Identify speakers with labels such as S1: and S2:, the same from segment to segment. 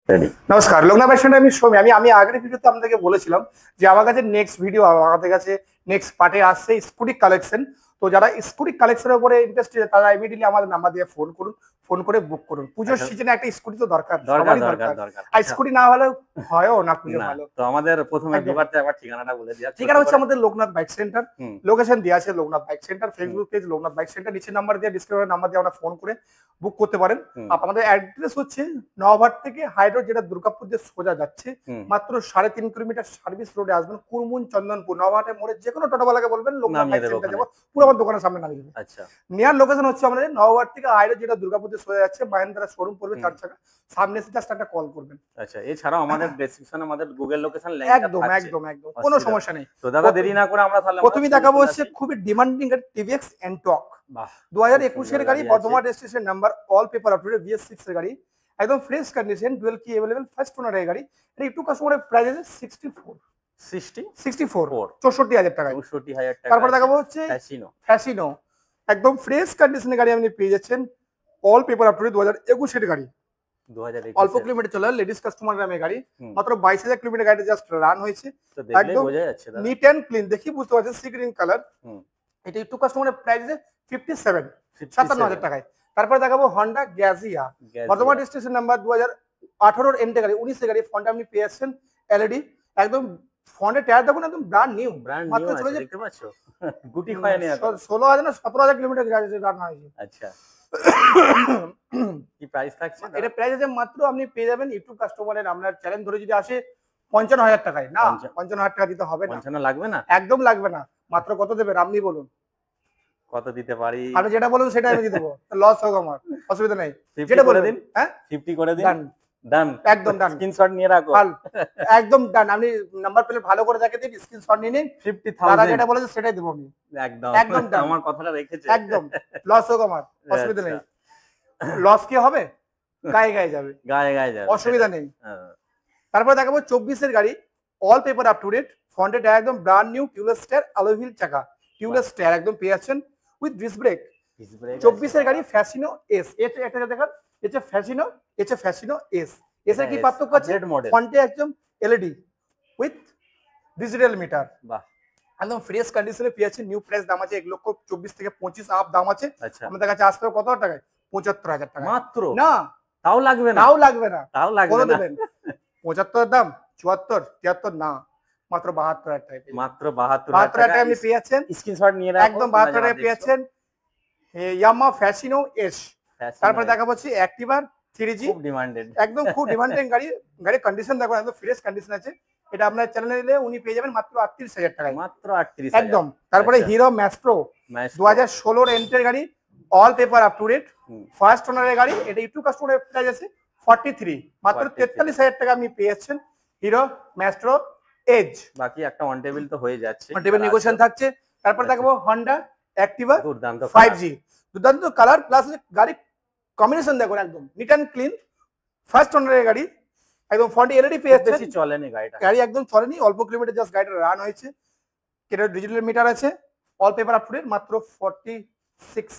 S1: Ready.
S2: নমস্কার, Loknath bike আমি সৌমি। আমি আগের ভিডিওতে আপনাদেরকে বলেছিলাম যে আমার কাছে নেক্সট ভিডিও, আমাদের কাছে নেক্সট পার্টে আসছে স্কুটি কালেকশন। তো যারা স্কুটি কালেকশনের উপরে ইন্টারেস্টেড তারা ইমিডিয়েটলি আমাদের নাম্বার দিয়ে ফোন করুন, ফোন করে বুক করুন। পুজোর সিজনে একটা স্কুটি তো দরকার, সবারই দরকার। আর স্কুটি না হলে হয়ও না পুজো ভালো।
S1: তো আমাদের প্রথমে বিবারতে একবার ঠিকানাটা বলে দিই।
S2: ঠিকানা হচ্ছে আমাদের লোকনাথ বাইক সেন্টার, লোকেশন দেওয়া আছে Loknath bike centre, Facebook page Loknath bike centre, নিচে নাম্বার দিয়ে ডিসক্রিপশনে নাম্বার দিয়ে আমরা ফোন করে বুক করতে পারেন। আমাদের অ্যাড্রেস হচ্ছে নওভাট থেকে হাই রোড, যেটা দুর্গাপুর দিয়ে সোজা যাচ্ছে, মাত্র 3.5 কিলোমিটার সার্ভিস রোডে আসবেন, কুরমুন চন্দনপুর। নওভাটের মোড়ে যে কোনো টোটোওয়ালাকে বলবেন লোকনাথ বাইক সেন্টার যাবো, পুরো আমার দোকানের সামনে নামিয়ে দেবে।
S1: আচ্ছা,
S2: নিয়ার লোকেশন হচ্ছে আমাদের নওভাট থেকে হাই রোড, যেটা দুর্গাপুর দিয়ে সোজা যাচ্ছে, মাহিন্দ্রা শোরুম পড়বে 4 চাকা, সামনে এসে জাস্ট একটা কল করবেন।
S1: আচ্ছা, এছাড়াও আমাদের ডেসক্রিপশনে আমাদের গুগল লোকেশন লিংক
S2: একদম একদম একদম কোনো সমস্যা নেই।
S1: তো দাদা দেরি না করে আমরা তাহলে
S2: প্রথমেই দেখাবো হচ্ছে খুবই ডিমান্ডিং গাড়ি টিভিএক্স এনটর্ক। 2021 এর গাড়ি, Bardhaman registration number, all paper updated, BS6 এর গাড়ি, একদম ফ্রেশ কন্ডিশন, ডুয়াল কি अवेलेबल, ফার্স্ট ওনার এর গাড়ি। এটা একটু কাস্টমারের প্রাইস আছে 64,000 টাকায়। তারপর দেখাবো হচ্ছে ফ্যাসিনো, একদম ফ্রেশ কন্ডিশনের গাড়ি আপনি পেয়ে যাচ্ছেন, অল পেপার আপডেটেড, 2021 এর গাড়ি, অল্প কিলোমিটার চলে, লেডিস কাস্টমার নামে গাড়ি, মাত্র 22,000 কিলোমিটার গাড়ি জাস্ট রান হয়েছে, একদম নিট এন্ড ক্লিন, দেখি বুঝতে পারছেন, সি গ্রিন কালার। এটা একটু কাস্টমারের প্রাইস আছে 57,000 টাকায়। তারপরে দেখাবো হন্ডা গ্যাজিয়া, বর্ধমান রেজিস্ট্রেশন নাম্বার, 2018 এর এন্ডে গাড়ি, 19 এর গাড়ি, ফন্টে আপনি পেয়ে যাচ্ছেন এলইডি, একদম ফন্টে টায়ার দেখুন একদম ব্র্যান্ড নিউ, মাত্র চলে যায়,
S1: দেখতে পাচ্ছো গুটি হয়নি,
S2: 16,000 না 17,000 কিলোমিটার গাড়ি রান হয়েছে।
S1: আচ্ছা, কি প্রাইস থাকছে?
S2: এটা প্রাইস আছে মাত্র, আপনি পেয়ে যাবেন ইউটিউব কাস্টমারের, আপনার চ্যালেঞ্জ ধরে যদি আসে 55,000 টাকায়। না, 55,000 টাকা দিতে হবে না,
S1: 55 লাগবে না,
S2: একদম লাগবে না। মাত্র কত দেবেন আপনি বলুন?
S1: কত দিতে পারি?
S2: আপনি যেটা বলুন সেটা আমি দিয়ে দেবো, লস হোক আমার, অসুবিধা নাই, যেটা বলে দিন। হ্যাঁ,
S1: 50 করে দিন।
S2: ডান
S1: ডান,
S2: একদম ডান,
S1: স্ক্রিনশট নিয়ে রাখো,
S2: একদম ডান। আপনি নাম্বার প্লেট ভালো করে দেখে দিন, স্ক্রিনশট নিয়ে নিন, 50,000 যেটা বলেছে সেটাই দেবো আমি,
S1: একদম
S2: একদম ডান,
S1: আমার কথাটা রেখেছে,
S2: একদম লস হোক আমার, অসুবিধা নেই। লস কি হবে, গায়ে গায়ে যাবে,
S1: গায়ে গায়ে যাবে,
S2: অসুবিধা নেই। তারপর দেখাবো 24 এর গাড়ি, all paper up to date, ফ্রন্টে টায়ার একদম brand new, tubeless tyre, alloy wheel চাকা, টিউবলেস টায়ার একদম পেয়ে যাচ্ছেন উইথ ডিস্ক ব্রেক। 24 এর গাড়ি ফ্যাসিনো এস, এটা দেখান, এটা ফ্যাসিনো এস। এস এর কি পার্থক্য আছে? ফ্রন্টে একদম এলইডি উইথ ডিজিটাল মিটার, বাহ, একদম ফ্রেশ কন্ডিশনে পেয়ে যাচ্ছেন। নিউ প্রাইস দাম আছে 1,24,000 থেকে 25 আপ দাম আছে। আমাদের কাছে আসতে হবে কত টাকায়? 75,000 টাকা
S1: মাত্র।
S2: না,
S1: তাও লাগবে না,
S2: তাও লাগবে না,
S1: তাও লাগবে না।
S2: 75 দাম, 74 73 না, মাত্র 72,000 টাকা,
S1: মাত্র 72,000
S2: টাকা আপনি পেয়ে যাচ্ছেন।
S1: স্ক্রিনশট নিয়ে রাখুন,
S2: একদম 72 টাকা পেয়ে যাচ্ছেন ইয়ামাহা ফ্যাসিনো এস। তারপরে দেখাবো হচ্ছে অ্যাক্টিভা 3G,
S1: খুব ডিমান্ডেড,
S2: একদম খুব ডিমান্ডিং গাড়ি। গাড়ির কন্ডিশন দেখো একদম ফ্রেশ কন্ডিশন আছে। এটা আপনার চ্যানেলে নিলে উনি পেয়ে যাবেন মাত্র 38,000 টাকায়,
S1: মাত্র 38,000
S2: একদম। তারপরে হিরো ম্যাস্ট্রো 2016 এর এন্ট্রির গাড়ি, all paper up to date, first ওনারের গাড়ি। এটা একটু কাস্টমারের প্রাইস আছে 43, মাত্র 43,000 টাকা আপনি পেয়ে যাচ্ছেন হিরো ম্যাস্ট্রো এজ।
S1: বাকি একটা অন টেবিল তো হয়ে যাচ্ছে,
S2: অন টেবিল নেগোশিয়েশন থাকছে। তারপর দেখাবো হন্ডা অ্যাক্টিভা 5G, দুর্দান্ত কালার প্লাস গাড়ি কম্বিনেশন দেখো একদম নিট এন্ড ক্লিন, ফার্স্ট ওনারের গাড়ি, একদম ফ্রন্ট এলইডি পেয়ে যাচ্ছে,
S1: বেশি চলেনি গাড়িটা,
S2: গাড়ি একদম চলেনি, অল্প কিলোমিটার জাস্ট গাড়িটা রান হয়েছে, এটা ডিজিটাল মিটার আছে, all paper up to date, মাত্র 46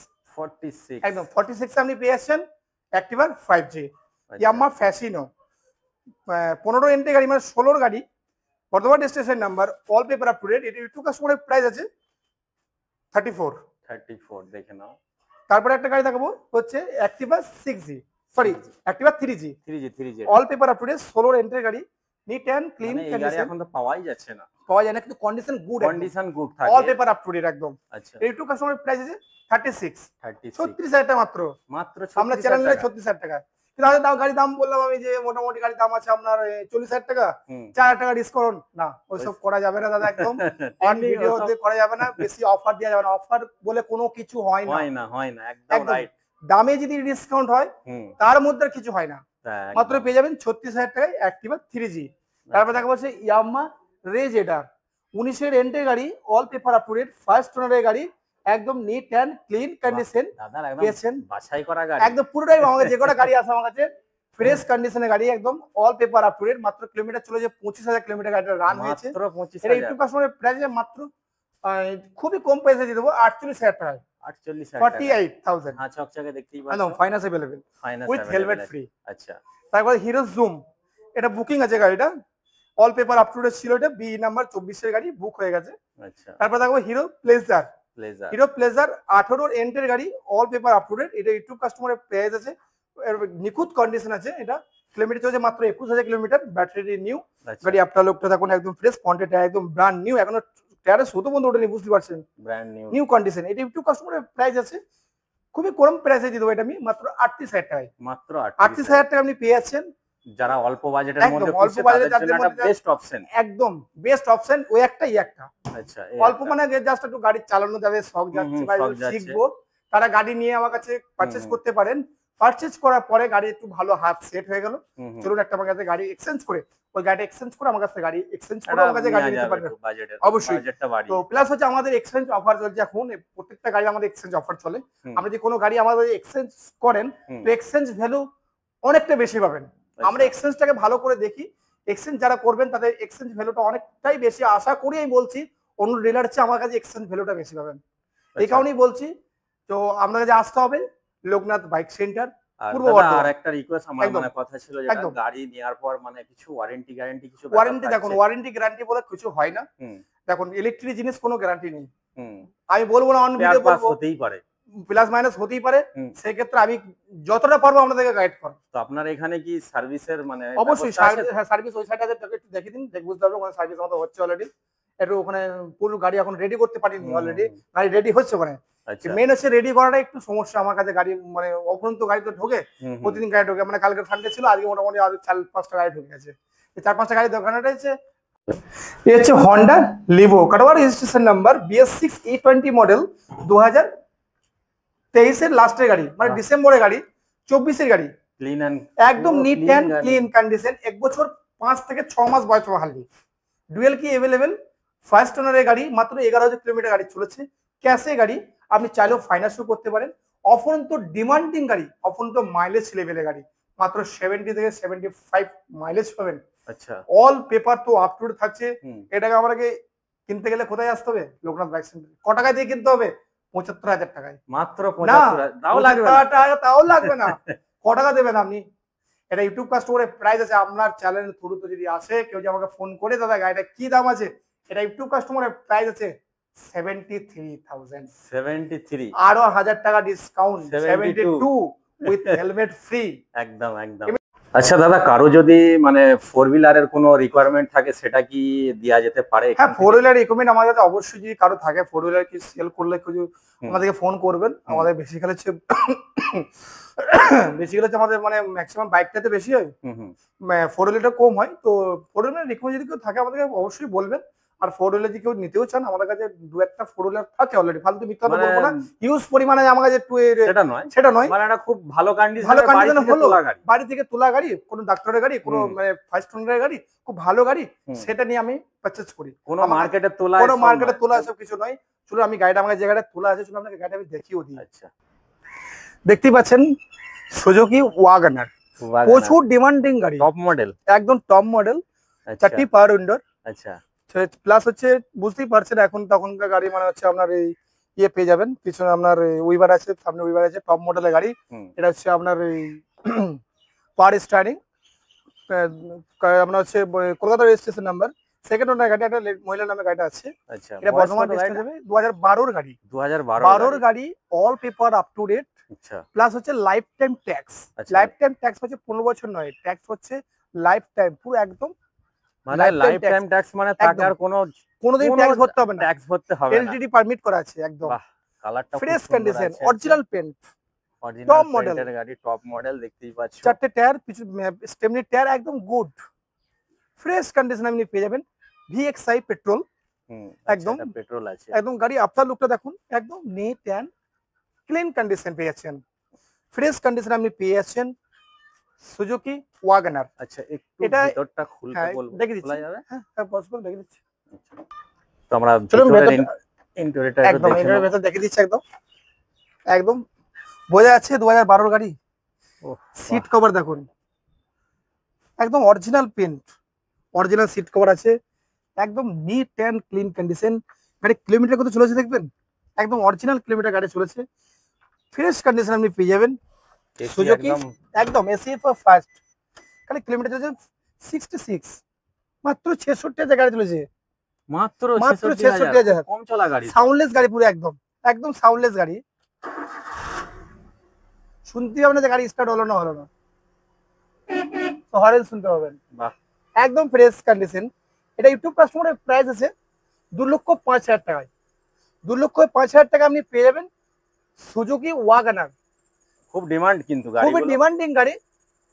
S2: একদম 46 আপনি পেয়ে যাচ্ছেন Activa 5G। Yamaha Fascino 15 entry গাড়ি, মানে 16 গাড়ি, Bardhaman registration number, all paper up to date. এটা একটু কাস্টমারের প্রাইস আছে 34
S1: দেখে নাও।
S2: তারপরে একটা গাড়ি দেখাবো হচ্ছে Activa 6G, sorry Activa 3G, all paper up to date, 16 entry গাড়ি, নিট এন্ড ক্লিন কন্ডিশন।
S1: এখন তো পাওয়াই যাচ্ছে না,
S2: পাওয়া যায় না, কিন্তু কন্ডিশন গুড থাকে, all paper up to date একদম।
S1: আচ্ছা,
S2: এই টু কাস্টমারের প্রাইস আছে 36,000 টাকা, মাত্র আমরা চ্যানেলে 36,000 টাকা। কিন্তু দাও গাড়ি দাম বললাম আমি যে মোটামুটি গাড়ি দাম আছে আপনার 40,000 টাকা, 4,000 টাকা ডিসকাউন্ট না, ওইসব করা যাবে না দাদা, একদম অন ভিডিওতে করা যাবে না, বেশি অফার দেওয়া যাবে না, অফার বলে কোনো কিছু হয় না, একদম রাইট। দামে যদি ডিসকাউন্ট হয় তার মধ্যে কিছু হয় না, মাত্র পেয়ে যাবেন 36,000 টাকায় অ্যাক্টিভা 3G। তারপর দেখা যাচ্ছে ইয়ামাহা রেজেডার 19 এর এন্ট্রি গাড়ি, all paper up to date, first ওনারের গাড়ি, একদম নিট এন্ড ক্লিন কন্ডিশন পেয়েছেন,
S1: বাছাই করা গাড়ি,
S2: একদম পুরোটাই আমার কাছে যে কটা গাড়ি আছে আমার কাছে ফ্রেশ কন্ডিশনের গাড়ি, একদম all paper up to date. মাত্র কিলোমিটার চলে যে 25,000 কিলোমিটার গাড়িটা রান হয়েছে, এটা একটু কাস্টমারের প্রাইস মাত্র খুবই কম পয়সা দিয়ে দেবো 48,000 টাকায়, 48,000।
S1: হ্যাঁ, চকচকে দেখতেই পাচ্ছেন,
S2: একদম finance available with helmet free.
S1: আচ্ছা,
S2: তারপরে হিরো জুম এটা বুকিং আছে গাড়িটা, all paper up to date ছিল, এটা বি নাম্বার 24 এর গাড়ি, বুক হয়ে গেছে।
S1: আচ্ছা,
S2: তারপর দেখো Hero Pleasure,
S1: Pleasure
S2: Hero Pleasure 18 এন্টের গাড়ি, all paper up to date. এটা ইউটিউব কাস্টমারের প্রাইস আছে, নিখুঁত কন্ডিশন আছে। এটা কিলোমিটার চলছে মাত্র 21,000 কিলোমিটার, ব্যাটারি নিউ গাড়ি। আপনার লোকটা দেখুন একদম ফ্রেশ, ফ্রন্টের টায়ার একদম ব্র্যান্ড নিউ, এখনো টায়ারে সুতো বন্ধ ওঠেনি, বুঝতে পারছেন,
S1: ব্র্যান্ড
S2: নিউ কন্ডিশন। এটা ইউটিউব কাস্টমারের প্রাইস আছে, খুবই কম প্রাইসে দিয়ে দেবো এটা আমি মাত্র 38,000 টাকায়।
S1: মাত্র
S2: 38,000 টাকা আপনি পেয়ে যাচ্ছেন।
S1: যারা অল্প বাজেটের মধ্যে
S2: অল্প বাজেটের
S1: জন্য একটা বেস্ট অপশন,
S2: একদম বেস্ট অপশন। ওই একটাই একটা।
S1: আচ্ছা,
S2: অল্প মানে জাস্ট একটু গাড়ি চালানো যাবে, শখ যাচ্ছে বা শিখবো, তারা গাড়ি নিয়ে আমার কাছে পারচেজ করতে পারেন। পারচেজ করার পরে গাড়ি একটু ভালো হাত সেট হয়ে গেল, চলুন একটা আমার কাছে গাড়ি এক্সচেঞ্জ করে, ওই গাড়িটা এক্সচেঞ্জ করে আমার কাছে গাড়ি এক্সচেঞ্জ করে আমার কাছে গাড়ি নিতে পারবেন অবশ্যই। তো প্লাস হচ্ছে আমাদের এক্সচেঞ্জ অফার চলছে এখন, প্রত্যেকটা গাড়ি আমাদের এক্সচেঞ্জ অফার চলে। আপনি যদি কোনো গাড়ি আমাদের এক্সচেঞ্জ করেন তো এক্সচেঞ্জ ভ্যালু অনেকটা বেশি পাবেন। আমরা এক্সচেঞ্জটাকে ভালো করে দেখি, এক্সচেঞ্জ যারা করবেন তাদের এক্সচেঞ্জ ভ্যালুটা অনেকটাই বেশি, আশা করি আমি বলছি অন্য ডিলার চেয়ে আমার কাছে এক্সচেঞ্জ ভ্যালুটা বেশি পাবেন। এই কারণেই বলছি। তো আপনার কাছে আসতে হবে লোকনাথ বাইক সেন্টার, পূর্ব বর্ধমান।
S1: আর একটা রিকোয়েস্ট আমার মানে কথা ছিল, যে গাড়ি নেওয়ার পর মানে কিছু ওয়ারেন্টি গ্যারান্টি কিছু
S2: ওয়ারেন্টি দেখুন, ওয়ারেন্টি গ্যারান্টি বলে কিছু হয় না। দেখুন ইলেকট্রিক জিনিস কোনো গ্যারান্টি নেই, আমি বলবো না অন ভিডিও বলবো, হতেই পারে প্লাস মাইনাস হতেই পারে, সেই ক্ষেত্রে আমি যতটা পারবো আপনাদেরকে গাইড করব। তো আপনার এখানে কি সার্ভিসের মানে অবশ্যই সার্ভিস ওই সাইডে একটু দেখে দিন, দেখ বুঝতে পারবে ওখানে সার্ভিস আমাদের হচ্ছে অলরেডি। একটু ওখানে পুরো গাড়ি এখন রেডি করতে পারিনি, অলরেডি গাড়ি রেডি হচ্ছে ওখানে। মেন হচ্ছে রেডি করাটা একটু সমস্যা আমার কাছে, গাড়ি মানে অপরন্ত গাড়ি তো ঢোকে, প্রতিদিন গাড়ি ঢোকে, মানে কালকে সানডে ছিল, আজকে মোটামুটি আরো 4-5টা গাড়ি ঢুকে গেছে। এই 4-5টা গাড়ি দোকানটা হচ্ছে, এই হচ্ছে হন্ডা লিভো, কাটাওয়ার registration number BS6 E20 model, 2023 এর লাস্টের গাড়ি, মানে ডিসেম্বরের গাড়ি, 24 এর গাড়ি, ক্লিন এন্ড একদম নিট এন্ড ক্লিন কন্ডিশন। 1 বছর 5 থেকে 6 মাস বয়স হালদি, ডুয়েল কি अवेलेबल, ফার্স্ট ওনারের গাড়ি, মাত্র 11,000 কিলোমিটার গাড়ি চলেছে, ক্যাশে গাড়ি, আপনি চাইলেও ফাইন্যান্সও করতে পারেন। অফরন্ত ডিমান্ডিং গাড়ি, অফরন্ত মাইলেজ লেভেলের গাড়ি, মাত্র 70 থেকে 75 মাইলেজ পাবেন। আচ্ছা, অল পেপার তো আপ টু ডেট থাকছে। এটাকে আমাকে কিনতে গেলে কোথায় আসতে হবে? Loknath bike centre. ক টাকা দিয়ে কিনতে হবে? 75,000 টাকায় মাত্র। 75,000 তাও লাগবে না, তাও লাগবে না। ক টাকা দেবেন আপনি? এটা ইউটিউব কাস্টমারের প্রাইস আছে, আপনার চ্যানেলের থ্রুতে যদি আসে কেউ, যে আমাকে ফোন করে দাদা গাড়িটা কি দাম আছে, এটা ইউটিউব কাস্টমারের প্রাইস আছে 73,000। 73 আরো 1000 টাকা ডিসকাউন্ট, 72 উইথ হেলমেট ফ্রি। একদম একদম। আচ্ছা দাদা, কারো যদি মানে 4 হুইলারের কোনো রিকোয়ারমেন্ট থাকে সেটা কি দেয়া যেতে পারে? হ্যাঁ, 4 হুইলার রিকমেন্ড আমাদের কাছে অবশ্যই, যদি কারো থাকে 4 হুইলার কি সেল করলে কিছু আমাদেরকে ফোন করবেন। আমাদের বেসিক্যালি হচ্ছে আমাদের মানে ম্যাক্সিমাম বাইকটাতে বেশি হয়, 4 হুইলারটা কম হয়। তো 4 হুইলার রিকমেন্ড যদি কেউ থাকে আমাদেরকে অবশ্যই বলবেন। আর 4 হুইলার যদি কেউ নিতেও চান, আমাদের কাছে 2-1টা 4 হুইলার থাকে অলরেডি, ফালতু মিথ্যা কথা বলবো না, ইউজ পরিমাণে আমার কাছে একটু, সেটা নয় মানে এটা খুব ভালো কন্ডিশনে বাড়ি থেকে তোলা গাড়ি, কোনো ডাক্তারের গাড়ি, কোনো মানে ফার্স্ট ওনারের গাড়ি, খুব ভালো গাড়ি, সেটা নিয়ে আমি পারচেজ করি। কোনো মার্কেটে তোলা এসব কিছু নয়। চলো আমি গাড়িটা, আমার জায়গাটা তোলা আছে, চলো আপনাকে গাড়িটা আমি দেখিয়েও দিই। আচ্ছা, দেখতেই পাচ্ছেন সুজুকি ওয়াগনার, প্রচুর ডিমান্ডিং গাড়ি, টপ মডেল, একদম টপ মডেল, 4টি পাওয়ার উইন্ডোর। আচ্ছা, প্লাস হচ্ছে বুঝতেই পারছেন এখন তখনকার গাড়ি মানে হচ্ছে আপনার এই ইয়ে পেয়ে যাবেন, পিছনে আপনার উইবার আছে, সামনে উইবার আছে, টপ মডেলের গাড়ি। এটা হচ্ছে আপনার এই পাওয়ার স্টারিং, আপনার হচ্ছে কলকাতা রেজিস্ট্রেশন নাম্বার, সেকেন্ড ওনার গাড়ি, একটা মহিলার নামে গাড়িটা আছে। আচ্ছা, এটা বর্তমান রেজিস্ট্রেশন যাবে 2012 এর গাড়ি, 2012 গাড়ি, all paper up to date. আচ্ছা, প্লাস হচ্ছে life time tax, life time tax হচ্ছে 15 বছর নয়, ট্যাক্স হচ্ছে লাইফ টাইম, পুরো একদম মানে লাইফ টাইম ট্যাক্স, মানে তাকে আর কোনোদিন ট্যাক্স ভরতে হবে না, ট্যাক্স ভরতে হবে না, এলটিডি পারমিট করা আছে একদম। বাহ, কালারটা fresh condition, original paint, top মডেলের গাড়ি, টপ মডেল দেখতেই পাচ্ছেন। 4টে টায়ার, পিছু স্টেমনি টায়ার, একদম গুড ফ্রেশ কন্ডিশন আপনি পেয়ে যাবেন। VXI পেট্রোল, একদম পেট্রোল আছে, একদম গাড়ি আফটার লুকটা দেখুন, একদম নিট এন্ড ক্লিন কন্ডিশন পেয়ে যাচ্ছেন, ফ্রেশ কন্ডিশন আপনি পেয়ে যাচ্ছেন সুজুকি ওয়াগনার। আচ্ছা, একটু ভিতরটা খুলতে বলবো, দেখে দিচ্ছি। হ্যাঁ হ্যাঁ, পসিবল, দেখে দিচ্ছি। তো আমরা ইন্টেরিয়রটা একদম ইন্টেরিয়র ভেতর দেখে দিচ্ছি, একদম একদম বোঝা যাচ্ছে 2012 গাড়ি। সিট কভার দেখুন, একদম original paint, original seat cover আছে, একদম নিট এন্ড ক্লিন কন্ডিশন। গাড়ি কিলোমিটার কত চলেছে দেখবেন, একদম অরিজিনাল কিলোমিটার গাড়ি চলেছে, ফ্রেশ কন্ডিশন আপনি পেয়ে যাবেন। সুজুকি একদম এসি ফর ফার্স্ট, খালি কিলোমিটার চলেছে 66 মাত্র 66 গাড়ি চলেছে,
S1: মাত্র
S2: মাত্র
S1: 66,000
S2: 66,000
S1: কম চলা গাড়ি,
S2: সাউন্ডলেস গাড়ি পুরো একদম একদম সাউন্ডলেস গাড়ি। শুনতে হবে না যে গাড়ি স্টার্ট হলো না হলো না, তো হরেন শুনতে পাবেন।
S1: বাহ,
S2: একদম ফ্রেশ কন্ডিশন। এটা ইউটিউব কাস্টমারের প্রাইস আছে 2,05,000 টাকায়। 2,05,000 টাকা আপনি পেয়ে যাবেন সুজুকি ওয়াগনার।
S1: খুব ডিমান্ড কিন্তু
S2: খুবই
S1: গাড়িগুলো।
S2: ডিমান্ডিং গাড়ি,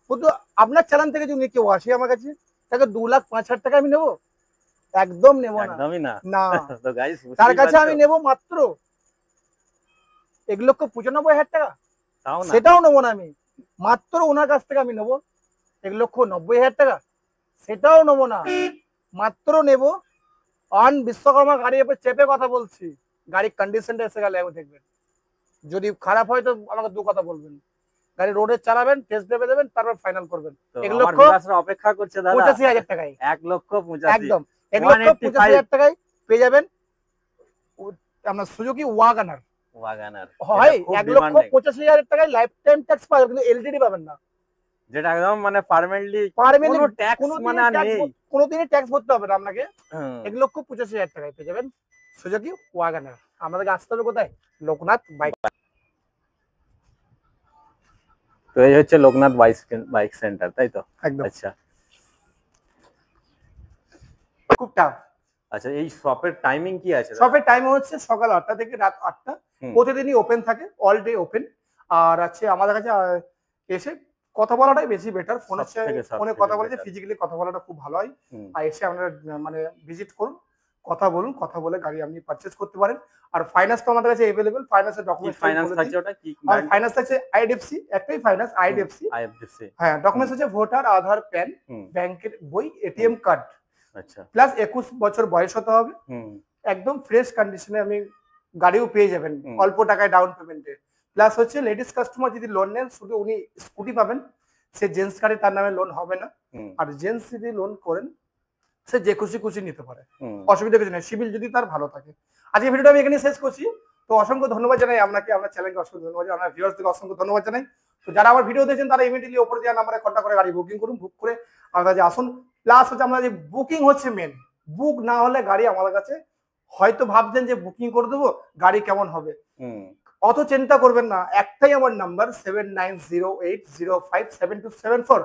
S2: কিন্তু আপনার চালান থেকে যদি কেউ আসে আমার কাছে, তাকে 2,05,000 টাকা আমি নেবো? একদম নেবো না,
S1: একদমই না।
S2: না।
S1: তো গাইস
S2: তার কাছে আমি নেবো মাত্র 1,95,000 টাকা,
S1: তাও না,
S2: সেটাও নেবো না আমি। মাত্র ওনার কাছ থেকে আমি নেবো 1,90,000 টাকা, সেটাও নেবো না। মাত্র নেবো অন বিশ্বকর্মা গাড়ির উপর চেপে কথা বলছি, গাড়ির কন্ডিশনটা এসে গেলে আমি দেখবেন। যদি খারাপ হয় তো আমাকে দু কথা বলবেন। গাড়ি রোডে চালাবেন, টেস্ট ড্রাইভে দেবেন, তারপর ফাইনাল করবেন।
S1: তো আমার ভিউয়ার্সরা অপেক্ষা করছে দাদা
S2: 85,000 টাকায়,
S1: 1,85,000
S2: একদম 1,85,000 টাকায় পেয়ে যাবেন আপনার সুজুকি ওয়াগনার।
S1: ওয়াগনার
S2: হয় 1,85,000 টাকায় লাইফ টাইম ট্যাক্স পাবেন, কিন্তু এলটিডি পাবেন না,
S1: যেটা একদম মানে পার্মানেন্টলি কোনো ট্যাক্স মানে আর নেই,
S2: কোনোদিনই ট্যাক্স ভরতে হবে না আপনাকে। 1,85,000 টাকায় পেয়ে যাবেন সুজুকি ওয়াগনার। আমাদেরকে আসতে হবে কোথায়? লোকনাথ বাইক।
S1: তো এই হচ্ছে লোকনাথ বাইক সেন্টার, তাই তো?
S2: একদম।
S1: আচ্ছা,
S2: খুব টাফ।
S1: আচ্ছা, এই শপের টাইমিং কি আছে?
S2: শপের টাইম হচ্ছে সকাল 8টা থেকে রাত 8টা, প্রতিদিনই ওপেন থাকে, অল ডে ওপেন। আর আছে আমাদের কাছে এসে কথা বলাটাই বেশি বেটার। ফোনে কথা বলে, ফিজিক্যালি কথা বলাটা খুব ভালো হয়। আর এসে আমরা মানে ভিজিট করুন, কথা বলুন, কথা বলে গাড়ি আপনি পারচেজ করতে পারেন। আর ফাইন্যান্স তো আমাদের কাছে अवेलेबल। ফাইন্যান্সের ডকুমেন্টস
S1: ফাইনান্স আছে, ওটা কি?
S2: আর ফাইন্যান্স আছে আইডিএফসি, একটাই ফাইন্যান্স আইডিএফসি। হ্যাঁ, ডকুমেন্টস আছে ভোটার, আধার, প্যান, ব্যাংকের বই, এটিএম কার্ড। আচ্ছা, প্লাস 21 বছর বয়স হতে হবে। একদম ফ্রেশ কন্ডিশনে আমি গাড়িও পেয়ে যাবেন অল্প টাকায় ডাউন পেমেন্টে। প্লাস হচ্ছে লেডিস কাস্টমার যদি লোন নেন, শুধু উনি স্কুটি পাবেন, সে জেন্টস গাড়ি তার নামে লোন হবে না। আর জেন্টস যদি লোন করেন, সে যে খুশি খুশি নিতে পারে, অসুবিধা কিছু নেই, সিভিল যদি তার ভালো থাকে। আজকে ভিডিওটা আমি এখানে শেষ করছি। তো অসংখ্য ধন্যবাদ জানাই আপনাকে, আপনার চ্যানেলকে অসংখ্য ধন্যবাদ, আপনার ভিউয়ার্সদেরকে অসংখ্য ধন্যবাদ জানাই। তো যারা আমার ভিডিও দেখছেন তারা ইমিডিয়েটলি উপরে দেওয়া নাম্বারে কন্ট্যাক্ট করে গাড়ি বুকিং করুন, বুক করে আমাদের কাছে আসুন। প্লাস হচ্ছে আমরা যে বুকিং হচ্ছে মেন, বুক না হলে গাড়ি আমাদের কাছে হয়তো ভাবছেন যে বুকিং করে দেবো, গাড়ি কেমন হবে, অত চিন্তা করবেন না। একটাই আমার নাম্বার 7908057274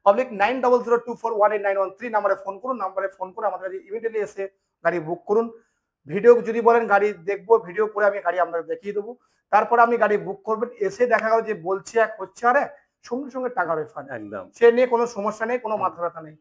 S2: /9002418913 নাম্বারে ফোন করুন। নাম্বারে ফোন করে আমাদের কাছে ইমিডিয়েটলি এসে গাড়ি বুক করুন। ভিডিও যদি বলেন গাড়ি দেখবো, ভিডিও করে আমি গাড়ি আপনাকে দেখিয়ে দেবো। তারপর আপনি গাড়ি বুক করবেন, এসে দেখা গেল যে বলছি এক হচ্ছে আর এক, সঙ্গে সঙ্গে টাকা রিফান্ড। একদম, সে নিয়ে কোনো সমস্যা নেই, কোনো মাথা ব্যথা নেই।